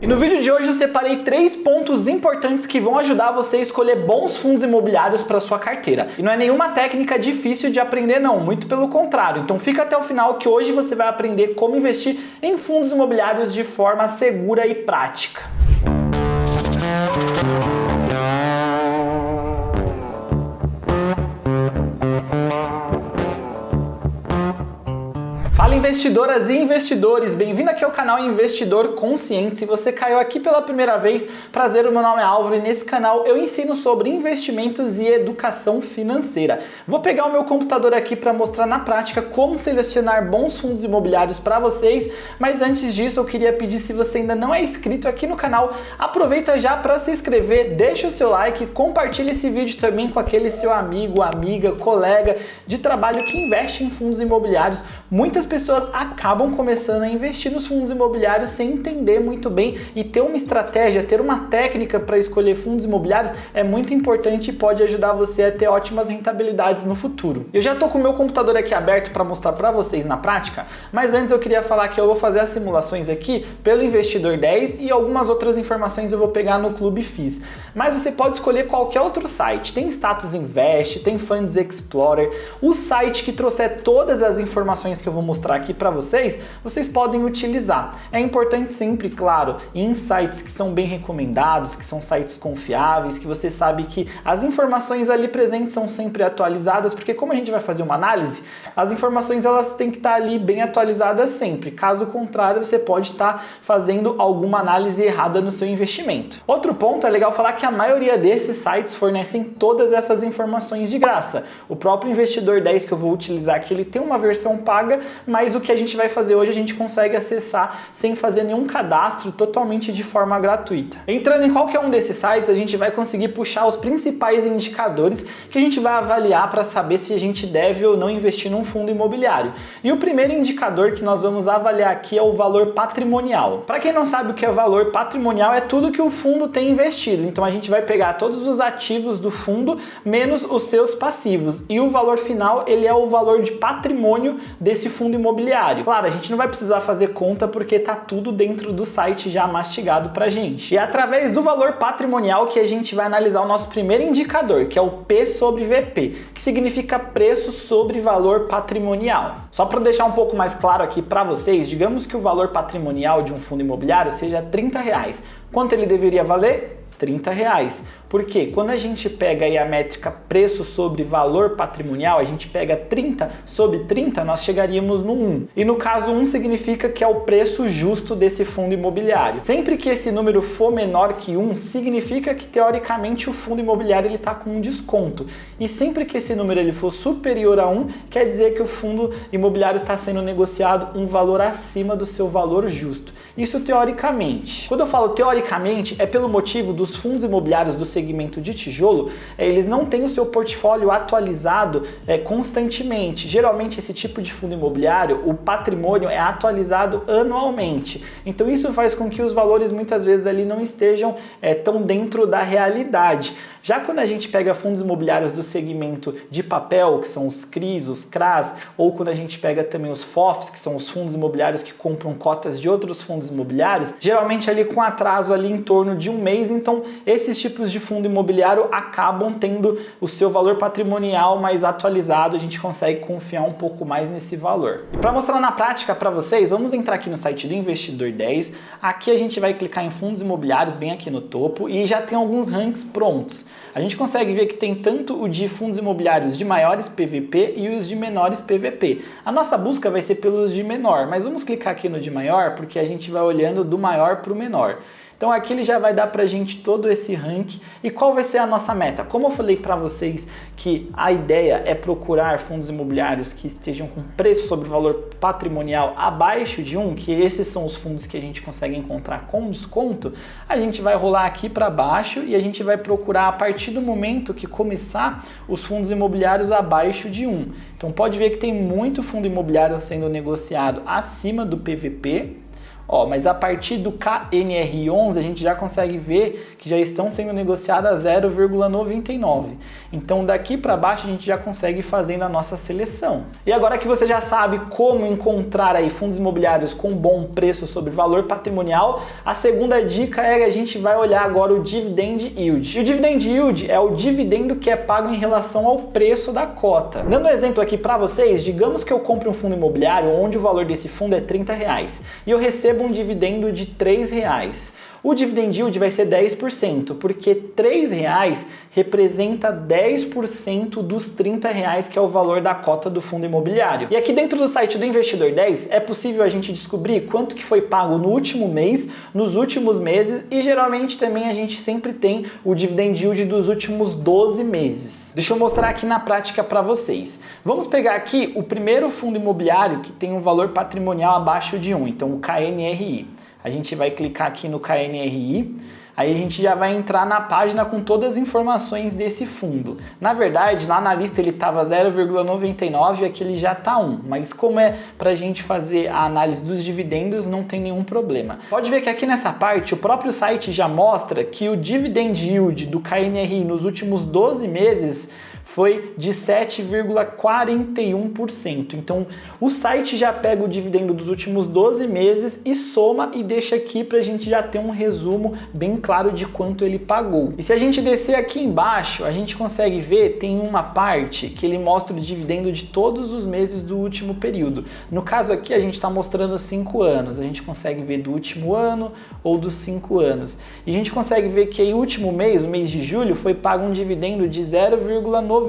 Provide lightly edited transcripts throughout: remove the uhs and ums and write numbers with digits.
E no vídeo de hoje eu separei 3 pontos importantes que vão ajudar você a escolher bons fundos imobiliários para sua carteira. E não é nenhuma técnica difícil de aprender não, muito pelo contrário. Então fica até o final que hoje você vai aprender como investir em fundos imobiliários de forma segura e prática. Fala investidoras e investidores, bem-vindo aqui ao canal Investidor Consciente. Se você caiu aqui pela primeira vez, prazer, o meu nome é Álvaro e nesse canal eu ensino sobre investimentos e educação financeira. Vou pegar o meu computador aqui para mostrar na prática como selecionar bons fundos imobiliários para vocês, mas antes disso eu queria pedir, se você ainda não é inscrito aqui no canal, aproveita já para se inscrever, deixa o seu like, compartilha esse vídeo também com aquele seu amigo, amiga, colega de trabalho que investe em fundos imobiliários. Muitas pessoas acabam começando a investir nos fundos imobiliários sem entender muito bem, e ter uma estratégia, ter uma técnica para escolher fundos imobiliários é muito importante e pode ajudar você a ter ótimas rentabilidades no futuro. Eu já estou com o meu computador aqui aberto para mostrar para vocês na prática, mas antes eu queria falar que eu vou fazer as simulações aqui pelo Investidor 10 e algumas outras informações eu vou pegar no Clube FIIs. Mas você pode escolher qualquer outro site, tem Status Invest, tem Funds Explorer, o site que trouxer todas as informações que eu vou mostrar aqui para vocês podem utilizar. É importante sempre, claro, em sites que são bem recomendados, que são sites confiáveis, que você sabe que as informações ali presentes são sempre atualizadas, porque como a gente vai fazer uma análise, as informações elas têm que estar ali bem atualizadas sempre. Caso contrário, você pode estar fazendo alguma análise errada no seu investimento. Outro ponto, é legal falar que a maioria desses sites fornecem todas essas informações de graça. O próprio Investidor 10 que eu vou utilizar aqui, ele tem uma versão paga, mas o que a gente vai fazer hoje a gente consegue acessar sem fazer nenhum cadastro, totalmente de forma gratuita. Entrando em qualquer um desses sites, a gente vai conseguir puxar os principais indicadores que a gente vai avaliar para saber se a gente deve ou não investir num fundo imobiliário. E o primeiro indicador que nós vamos avaliar aqui é o valor patrimonial. Para quem não sabe o que é o valor patrimonial, é tudo que o fundo tem investido. Então a gente vai pegar todos os ativos do fundo menos os seus passivos. E o valor final, ele é o valor de patrimônio desse fundo imobiliário. Claro, a gente não vai precisar fazer conta porque tá tudo dentro do site já mastigado pra gente. E é através do valor patrimonial que a gente vai analisar o nosso primeiro indicador, que é o P sobre VP, que significa preço sobre valor patrimonial. Só para deixar um pouco mais claro aqui para vocês, digamos que o valor patrimonial de um fundo imobiliário seja R$30. Quanto ele deveria valer? R$30. Porque quando a gente pega aí a métrica preço sobre valor patrimonial, a gente pega 30 sobre 30, nós chegaríamos no 1. E no caso 1 significa que é o preço justo desse fundo imobiliário. Sempre que esse número for menor que 1, significa que teoricamente o fundo imobiliário está com um desconto. E sempre que esse número ele for superior a 1, quer dizer que o fundo imobiliário está sendo negociado um valor acima do seu valor justo. Isso teoricamente. Quando eu falo teoricamente, é pelo motivo dos fundos imobiliários do segmento de tijolo, eles não têm o seu portfólio atualizado constantemente. Geralmente esse tipo de fundo imobiliário, o patrimônio é atualizado anualmente. Então isso faz com que os valores muitas vezes ali não estejam tão dentro da realidade. Já quando a gente pega fundos imobiliários do segmento de papel, que são os CRIs, os CRAs, ou quando a gente pega também os FOFs, que são os fundos imobiliários que compram cotas de outros fundos imobiliários, geralmente ali com atraso ali em torno de um mês, então esses tipos de fundo imobiliário acabam tendo o seu valor patrimonial mais atualizado, a gente consegue confiar um pouco mais nesse valor. E para mostrar na prática para vocês, vamos entrar aqui no site do Investidor 10, aqui a gente vai clicar em fundos imobiliários bem aqui no topo e já tem alguns rankings prontos. A gente consegue ver que tem tanto o de fundos imobiliários de maiores PVP e os de menores PVP. A nossa busca vai ser pelos de menor, mas vamos clicar aqui no de maior porque a gente vai olhando do maior para o menor. Então aqui ele já vai dar pra gente todo esse ranking. E qual vai ser a nossa meta? Como eu falei para vocês que a ideia é procurar fundos imobiliários que estejam com preço sobre valor patrimonial abaixo de 1, que esses são os fundos que a gente consegue encontrar com desconto, a gente vai rolar aqui para baixo e a gente vai procurar a partir do momento que começar os fundos imobiliários abaixo de 1. Então pode ver que tem muito fundo imobiliário sendo negociado acima do PVP, Ó, mas a partir do KNR11 a gente já consegue ver que já estão sendo negociadas a 0,99. Então daqui para baixo a gente já consegue ir fazendo a nossa seleção. E agora que você já sabe como encontrar aí fundos imobiliários com bom preço sobre valor patrimonial, a segunda dica é que a gente vai olhar agora o Dividend Yield. E o Dividend Yield é o dividendo que é pago em relação ao preço da cota. Dando um exemplo aqui para vocês, digamos que eu compre um fundo imobiliário onde o valor desse fundo é R$30 e eu recebo um dividendo de R$3. O Dividend Yield vai ser 10%, porque R$3 representa 10% dos R$30 que é o valor da cota do fundo imobiliário. E aqui dentro do site do Investidor 10 é possível a gente descobrir quanto que foi pago no último mês, nos últimos meses e geralmente também a gente sempre tem o Dividend Yield dos últimos 12 meses. Deixa eu mostrar aqui na prática para vocês. Vamos pegar aqui o primeiro fundo imobiliário que tem um valor patrimonial abaixo de 1, então o KNRI. A gente vai clicar aqui no KNRI, aí a gente já vai entrar na página com todas as informações desse fundo. Na verdade, lá na lista ele estava 0,99 e aqui ele já está 1, mas como é para a gente fazer a análise dos dividendos, não tem nenhum problema. Pode ver que aqui nessa parte o próprio site já mostra que o Dividend Yield do KNRI nos últimos 12 meses foi de 7,41%. Então, o site já pega o dividendo dos últimos 12 meses e soma e deixa aqui para a gente já ter um resumo bem claro de quanto ele pagou. E se a gente descer aqui embaixo, a gente consegue ver, tem uma parte que ele mostra o dividendo de todos os meses do último período. No caso aqui, a gente está mostrando 5 anos. A gente consegue ver do último ano ou dos 5 anos. E a gente consegue ver que aí o último mês, o mês de julho, foi pago um dividendo de 0,95.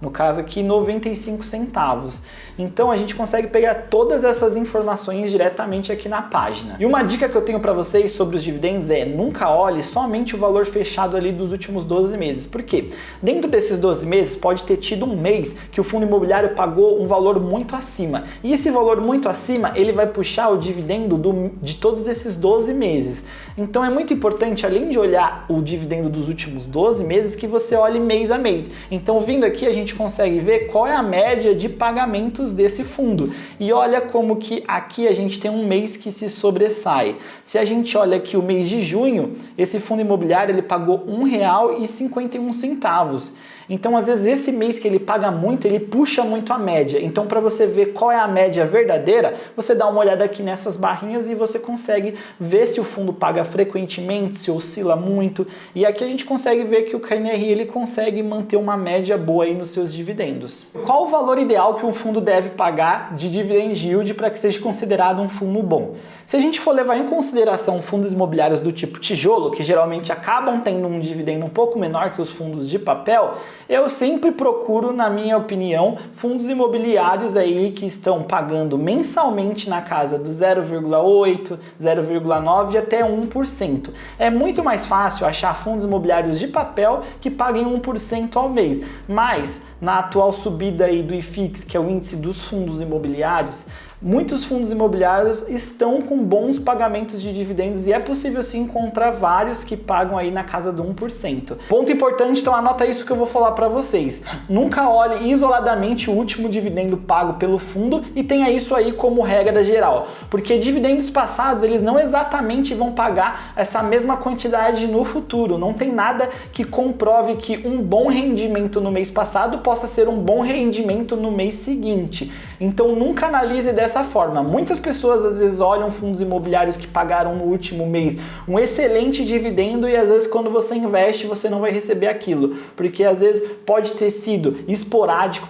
No caso aqui, 95 centavos. Então a gente consegue pegar todas essas informações diretamente aqui na página. E uma dica que eu tenho para vocês sobre os dividendos é nunca olhe somente o valor fechado ali dos últimos 12 meses. Por quê? Dentro desses 12 meses pode ter tido um mês que o fundo imobiliário pagou um valor muito acima. E esse valor muito acima, ele vai puxar o dividendo de todos esses 12 meses. Então é muito importante, além de olhar o dividendo dos últimos 12 meses, que você olhe mês a mês. Então vindo aqui a gente consegue ver qual é a média de pagamentos desse fundo. E olha como que aqui a gente tem um mês que se sobressai. Se a gente olha aqui o mês de junho, esse fundo imobiliário ele pagou R$1,51. Então, às vezes, esse mês que ele paga muito, ele puxa muito a média. Então, para você ver qual é a média verdadeira, você dá uma olhada aqui nessas barrinhas e você consegue ver se o fundo paga frequentemente, se oscila muito. E aqui a gente consegue ver que o KNRI ele consegue manter uma média boa aí nos seus dividendos. Qual o valor ideal que um fundo deve pagar de dividend yield para que seja considerado um fundo bom? Se a gente for levar em consideração fundos imobiliários do tipo tijolo, que geralmente acabam tendo um dividendo um pouco menor que os fundos de papel, eu sempre procuro, na minha opinião, fundos imobiliários aí que estão pagando mensalmente na casa do 0,8, 0,9 até 1%. É muito mais fácil achar fundos imobiliários de papel que paguem 1% ao mês, mas na atual subida aí do IFIX, que é o índice dos fundos imobiliários, muitos fundos imobiliários estão com bons pagamentos de dividendos e é possível sim encontrar vários que pagam aí na casa do 1%. Ponto importante, então anota isso que eu vou falar para vocês. Nunca olhe isoladamente o último dividendo pago pelo fundo e tenha isso aí como regra geral, porque dividendos passados eles não exatamente vão pagar essa mesma quantidade no futuro. Não tem nada que comprove que um bom rendimento no mês passado possa ser um bom rendimento no mês seguinte. Então nunca analise dessa forma. Muitas pessoas às vezes olham fundos imobiliários que pagaram no último mês um excelente dividendo e às vezes quando você investe você não vai receber aquilo, porque às vezes pode ter sido esporádico,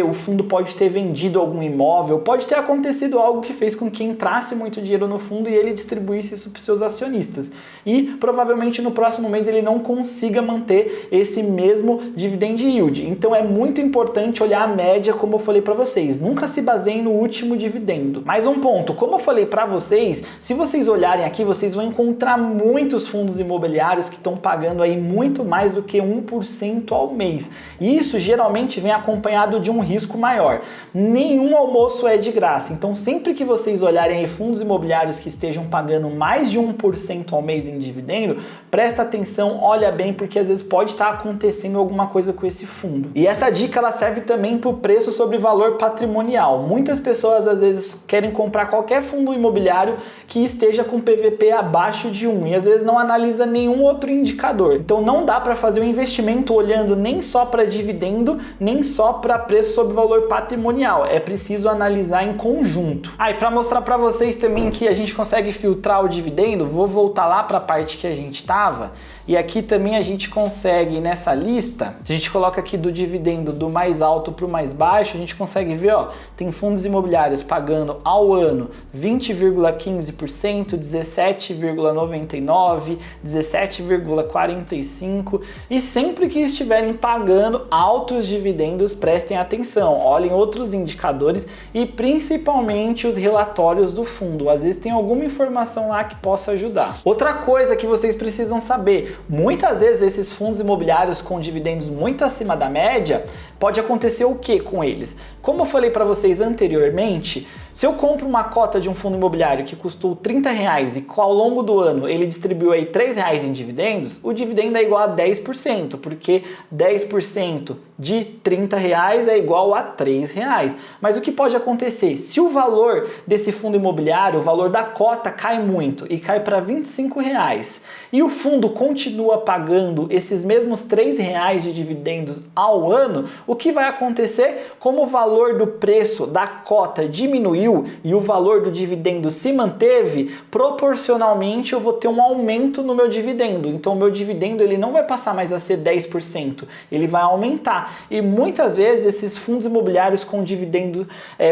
o fundo pode ter vendido algum imóvel, pode ter acontecido algo que fez com que entrasse muito dinheiro no fundo e ele distribuísse isso para os seus acionistas. E provavelmente no próximo mês ele não consiga manter esse mesmo dividend yield. Então é muito importante olhar a média, como eu falei para vocês. Nunca se baseiem no último dividendo. Mais um ponto, como eu falei para vocês, se vocês olharem aqui, vocês vão encontrar muitos fundos imobiliários que estão pagando aí muito mais do que 1% ao mês. E isso geralmente vem acompanhado de um risco maior. Nenhum almoço é de graça. Então, sempre que vocês olharem aí fundos imobiliários que estejam pagando mais de 1% ao mês em dividendo, presta atenção, olha bem, porque às vezes pode estar acontecendo alguma coisa com esse fundo. E essa dica ela serve também para o preço sobre valor patrimonial. Muitas pessoas às vezes vezes querem comprar qualquer fundo imobiliário que esteja com PVP abaixo de 1 e às vezes não analisa nenhum outro indicador. Então não dá para fazer um investimento olhando nem só para dividendo, nem só para preço sobre valor patrimonial. É preciso analisar em conjunto. E para mostrar para vocês também que a gente consegue filtrar o dividendo, vou voltar lá para a parte que a gente estava. E aqui também a gente consegue, nessa lista, se a gente coloca aqui do dividendo do mais alto para o mais baixo, a gente consegue ver, ó, tem fundos imobiliários pagando ao ano 20,15%, 17,99%, 17,45%, e sempre que estiverem pagando altos dividendos, prestem atenção, olhem outros indicadores e principalmente os relatórios do fundo. Às vezes tem alguma informação lá que possa ajudar. Outra coisa que vocês precisam saber, muitas vezes esses fundos imobiliários com dividendos muito acima da média, pode acontecer o que com eles? Como eu falei para vocês anteriormente, se eu compro uma cota de um fundo imobiliário que custou R$30 e ao longo do ano ele distribuiu aí R$3 em dividendos, o dividendo é igual a 10%, porque 10% de R$30 é igual a R$3. Mas o que pode acontecer? Se o valor desse fundo imobiliário, o valor da cota cai muito e cai para R$25 e o fundo continua pagando esses mesmos R$3 de dividendos ao ano, o que vai acontecer? Como o valor do preço da cota diminuiu e o valor do dividendo se manteve, proporcionalmente eu vou ter um aumento no meu dividendo. Então o meu dividendo ele não vai passar mais a ser 10%, ele vai aumentar. E muitas vezes esses fundos imobiliários com dividendos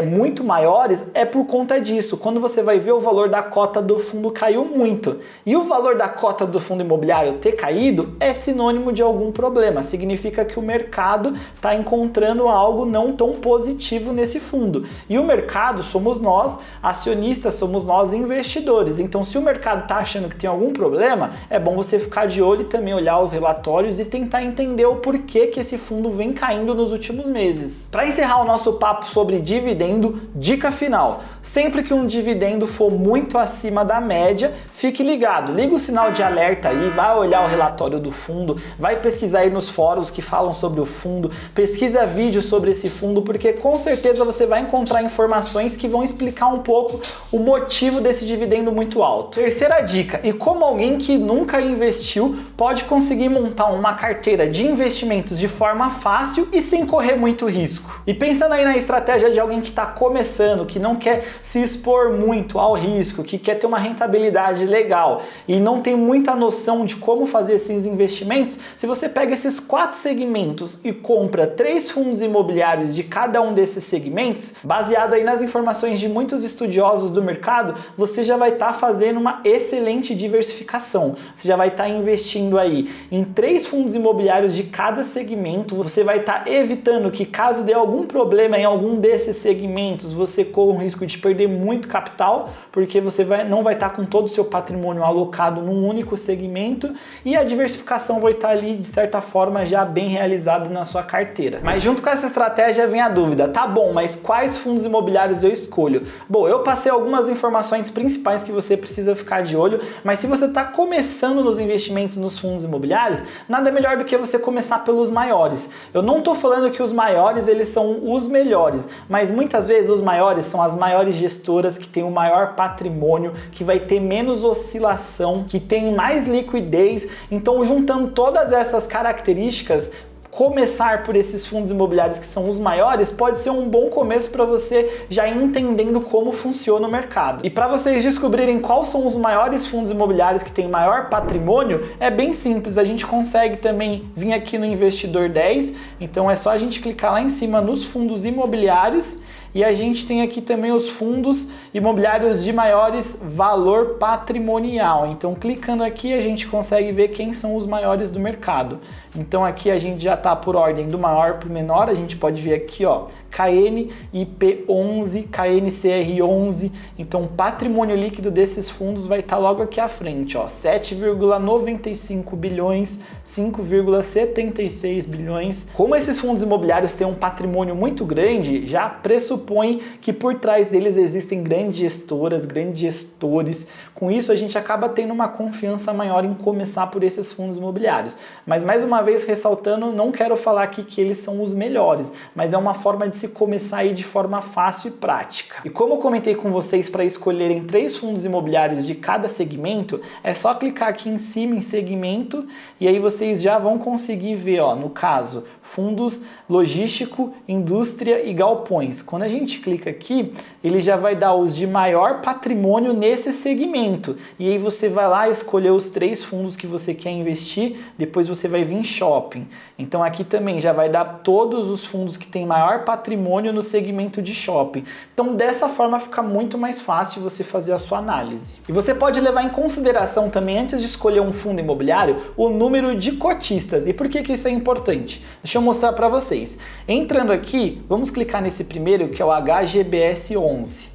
muito maiores é por conta disso. Quando você vai ver, o valor da cota do fundo caiu muito. E o valor da cota do fundo imobiliário ter caído é sinônimo de algum problema. Significa que o mercado está encontrando algo não tão positivo nesse fundo. E o mercado somos nós, acionistas, somos nós, investidores. Então, se o mercado está achando que tem algum problema, é bom você ficar de olho e também olhar os relatórios e tentar entender o porquê que esse fundo vem caindo nos últimos meses. Para encerrar o nosso papo sobre dividendo, dica final. Sempre que um dividendo for muito acima da média, fique ligado, liga o sinal de alerta aí, vai olhar o relatório do fundo, vai pesquisar aí nos fóruns que falam sobre o fundo, pesquisa vídeos sobre esse fundo, porque com certeza você vai encontrar informações que vão explicar um pouco o motivo desse dividendo muito alto. Terceira dica, e como alguém que nunca investiu pode conseguir montar uma carteira de investimentos de forma fácil e sem correr muito risco. E pensando aí na estratégia de alguém que está começando, que não quer se expor muito ao risco, que quer ter uma rentabilidade legal e não tem muita noção de como fazer esses investimentos, se você pega esses 4 segmentos e compra 3 fundos imobiliários de cada um desses segmentos, baseado aí nas informações de muitos estudiosos do mercado, você já vai estar fazendo uma excelente diversificação. Você já vai estar investindo aí em 3 fundos imobiliários de cada segmento, você vai estar evitando que caso dê algum problema em algum desses segmentos, você corra o risco de perder muito capital, porque você não vai estar com todo o seu patrimônio alocado num único segmento e a diversificação vai estar ali, de certa forma, já bem realizada na sua carteira. Mas junto com essa estratégia vem a dúvida, tá bom, mas quais fundos imobiliários eu escolho? Bom, eu passei algumas informações principais que você precisa ficar de olho, mas se você está começando nos investimentos nos fundos imobiliários, nada melhor do que você começar pelos maiores. Eu não estou falando que os maiores eles são os melhores, mas muitas vezes os maiores são as maiores gestoras que têm o maior patrimônio, que vai ter menos oscilação, que tem mais liquidez. Então, juntando todas essas características, começar por esses fundos imobiliários que são os maiores pode ser um bom começo para você já ir entendendo como funciona o mercado. E para vocês descobrirem quais são os maiores fundos imobiliários que têm maior patrimônio, é bem simples, a gente consegue também vir aqui no Investidor 10, então é só a gente clicar lá em cima nos fundos imobiliários e a gente tem aqui também os fundos imobiliários de maiores valor patrimonial. Então, clicando aqui, a gente consegue ver quem são os maiores do mercado. Então, aqui a gente já está por ordem do maior para o menor. A gente pode ver aqui, ó, KNIP11, KNCR11. Então, o patrimônio líquido desses fundos vai estar logo aqui à frente, ó, 7,95 bilhões, 5,76 bilhões. Como esses fundos imobiliários têm um patrimônio muito grande, já pressupõe pressupõe que por trás deles existem grandes gestoras, grandes gestores. Com isso, a gente acaba tendo uma confiança maior em começar por esses fundos imobiliários. Mas, mais uma vez, ressaltando, não quero falar aqui que eles são os melhores, mas é uma forma de se começar aí de forma fácil e prática. E como eu comentei com vocês para escolherem 3 fundos imobiliários de cada segmento, é só clicar aqui em cima em segmento e aí vocês já vão conseguir ver, ó, no caso, fundos logístico, indústria e galpões. Quando a gente clica aqui, ele já vai dar os de maior patrimônio nesse segmento. E aí você vai lá escolher os 3 fundos que você quer investir, depois você vai vir em shopping. Então aqui também já vai dar todos os fundos que têm maior patrimônio no segmento de shopping. Então dessa forma fica muito mais fácil você fazer a sua análise. E você pode levar em consideração também, antes de escolher um fundo imobiliário, o número de cotistas. E por que isso é importante? Deixa eu mostrar para vocês. Entrando aqui, vamos clicar nesse primeiro, que é o HGBS 11.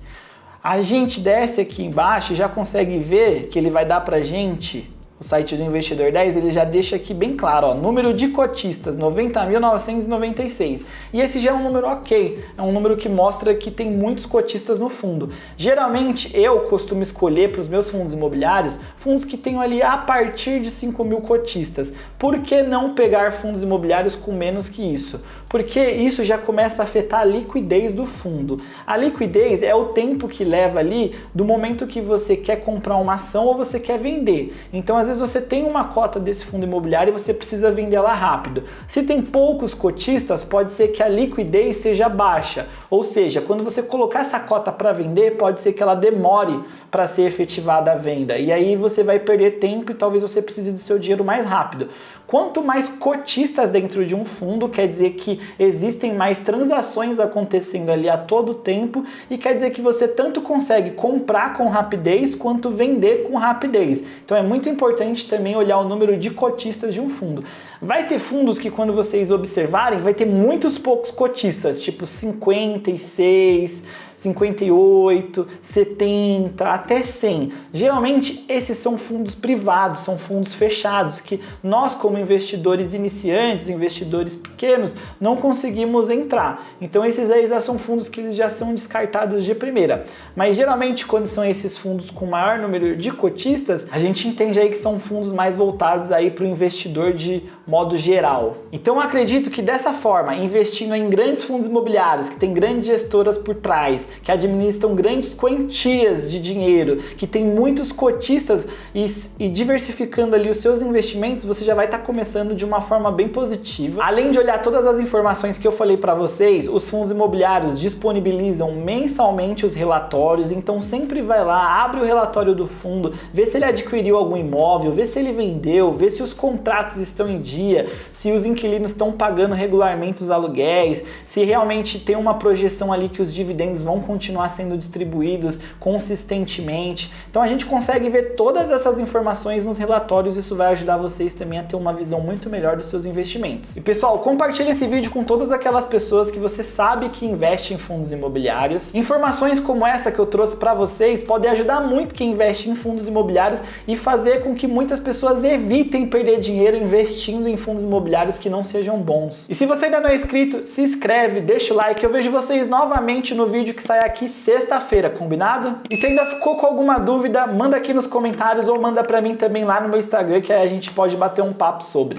A gente desce aqui embaixo e já consegue ver que ele vai dar pra gente, o site do Investidor 10, ele já deixa aqui bem claro, ó, número de cotistas, 90.996. E esse já é um número ok, é um número que mostra que tem muitos cotistas no fundo. Geralmente eu costumo escolher para os meus fundos imobiliários, fundos que tenham ali a partir de 5.000 cotistas. Por que não pegar fundos imobiliários com menos que isso? Porque isso já começa a afetar a liquidez do fundo. A liquidez é o tempo que leva ali do momento que você quer comprar uma ação ou você quer vender. Então, às vezes você tem uma cota desse fundo imobiliário e você precisa vender ela rápido. Se tem poucos cotistas, pode ser que a liquidez seja baixa. Ou seja, quando você colocar essa cota para vender, pode ser que ela demore para ser efetivada a venda. E aí você vai perder tempo e talvez você precise do seu dinheiro mais rápido. Quanto mais cotistas dentro de um fundo, quer dizer que existem mais transações acontecendo ali a todo tempo e quer dizer que você tanto consegue comprar com rapidez quanto vender com rapidez. Então é muito importante também olhar o número de cotistas de um fundo. Vai ter fundos que quando vocês observarem, vai ter muitos poucos cotistas, tipo 56, 58, 70, até 100. Geralmente esses são fundos privados, são fundos fechados que nós como investidores iniciantes, investidores pequenos, não conseguimos entrar. Então esses aí já são fundos que eles já são descartados de primeira. Mas geralmente quando são esses fundos com maior número de cotistas, a gente entende aí que são fundos mais voltados aí para o investidor de modo geral. Então eu acredito que dessa forma, investindo em grandes fundos imobiliários que tem grandes gestoras por trás, que administram grandes quantias de dinheiro, que tem muitos cotistas e diversificando ali os seus investimentos, você já vai estar começando de uma forma bem positiva. Além de olhar todas as informações que eu falei para vocês, os fundos imobiliários disponibilizam mensalmente os relatórios, então sempre vai lá, abre o relatório do fundo, vê se ele adquiriu algum imóvel, vê se ele vendeu, vê se os contratos estão em dia, se os inquilinos estão pagando regularmente os aluguéis, se realmente tem uma projeção ali que os dividendos vão continuar sendo distribuídos consistentemente. Então a gente consegue ver todas essas informações nos relatórios, isso vai ajudar vocês também a ter uma visão muito melhor dos seus investimentos. E pessoal, compartilhe esse vídeo com todas aquelas pessoas que você sabe que investem em fundos imobiliários. Informações como essa que eu trouxe para vocês podem ajudar muito quem investe em fundos imobiliários e fazer com que muitas pessoas evitem perder dinheiro investindo em fundos imobiliários que não sejam bons. E se você ainda não é inscrito, se inscreve, deixa o like, eu vejo vocês novamente no vídeo que sai aqui sexta-feira, combinado? E se ainda ficou com alguma dúvida, manda aqui nos comentários ou manda pra mim também lá no meu Instagram que aí a gente pode bater um papo sobre.